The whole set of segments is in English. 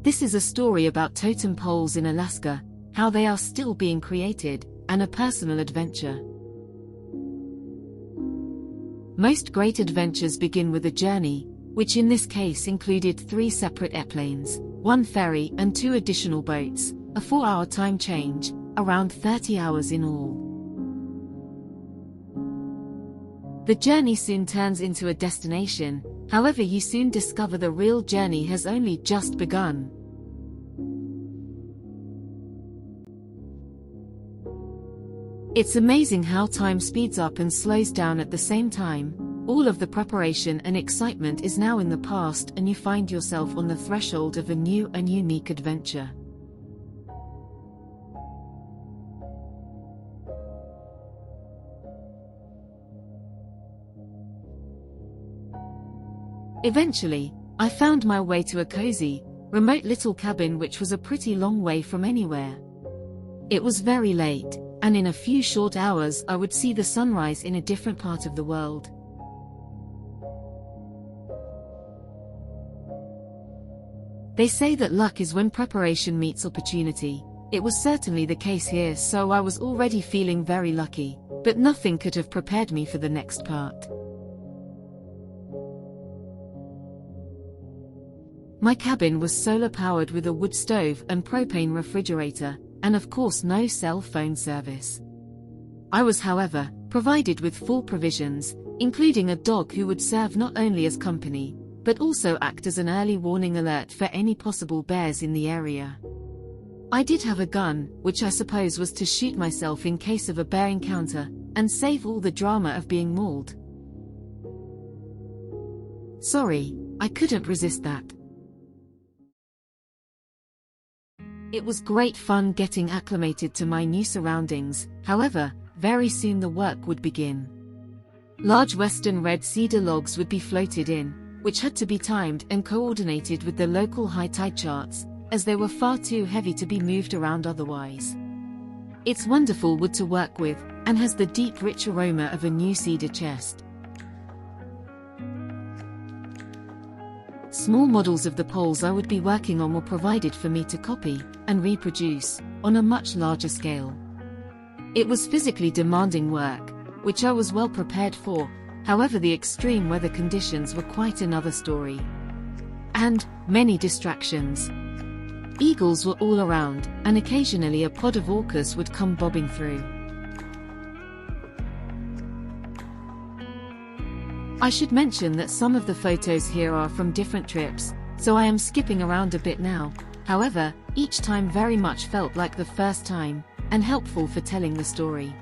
This is a story about totem poles in Alaska, how they are still being created, and a personal adventure. Most great adventures begin with a journey, which in this case included 3 separate airplanes, 1 ferry and 2 additional boats, a 4-hour time change, around 30 hours in all. The journey soon turns into a destination, however you soon discover the real journey has only just begun. It's amazing how time speeds up and slows down at the same time. All of the preparation and excitement is now in the past and you find yourself on the threshold of a new and unique adventure. Eventually, I found my way to a cozy, remote little cabin which was a pretty long way from anywhere. It was very late, and in a few short hours I would see the sunrise in a different part of the world. They say that luck is when preparation meets opportunity. It was certainly the case here, so I was already feeling very lucky, but nothing could have prepared me for the next part. My cabin was solar-powered with a wood stove and propane refrigerator, and of course no cell phone service. I was, however, provided with full provisions, including a dog who would serve not only as company, but also act as an early warning alert for any possible bears in the area. I did have a gun, which I suppose was to shoot myself in case of a bear encounter, and save all the drama of being mauled. Sorry, I couldn't resist that. It was great fun getting acclimated to my new surroundings, however, very soon the work would begin. Large western red cedar logs would be floated in, which had to be timed and coordinated with the local high tide charts, as they were far too heavy to be moved around otherwise. It's wonderful wood to work with, and has the deep rich aroma of a new cedar chest. Small models of the poles I would be working on were provided for me to copy and reproduce on a much larger scale. It was physically demanding work, which I was well prepared for, however the extreme weather conditions were quite another story. And many distractions. Eagles were all around, and occasionally a pod of orcas would come bobbing through. I should mention that some of the photos here are from different trips, so I am skipping around a bit now. However, each time very much felt like the first time, and helpful for telling the story.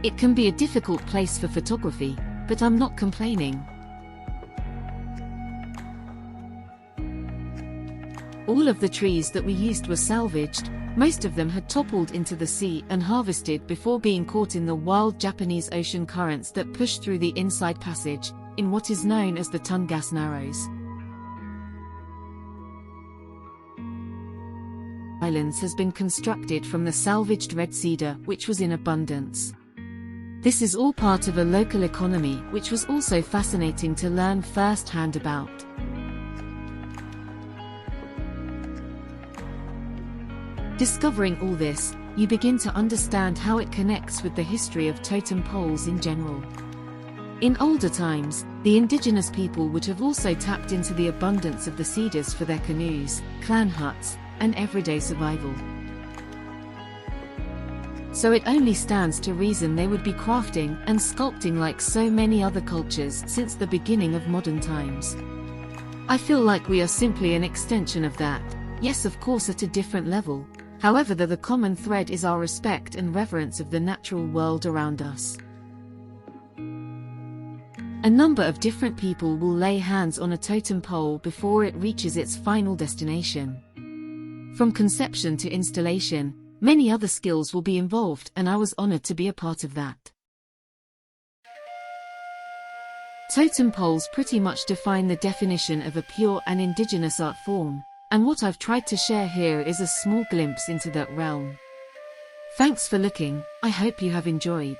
It can be a difficult place for photography, but I'm not complaining. All of the trees that we used were salvaged, most of them had toppled into the sea and harvested before being caught in the wild Japanese ocean currents that pushed through the inside passage, in what is known as the Tungas Narrows. Islands has been constructed from the salvaged red cedar which was in abundance. This is all part of a local economy which was also fascinating to learn first-hand about. Discovering all this, you begin to understand how it connects with the history of totem poles in general. In older times, the indigenous people would have also tapped into the abundance of the cedars for their canoes, clan huts, and everyday survival. So it only stands to reason they would be crafting and sculpting like so many other cultures since the beginning of modern times. I feel like we are simply an extension of that, yes of course at a different level. However, the common thread is our respect and reverence of the natural world around us. A number of different people will lay hands on a totem pole before it reaches its final destination. From conception to installation, many other skills will be involved, and I was honored to be a part of that. Totem poles pretty much define the definition of a pure and indigenous art form. And what I've tried to share here is a small glimpse into that realm. Thanks for looking, I hope you have enjoyed.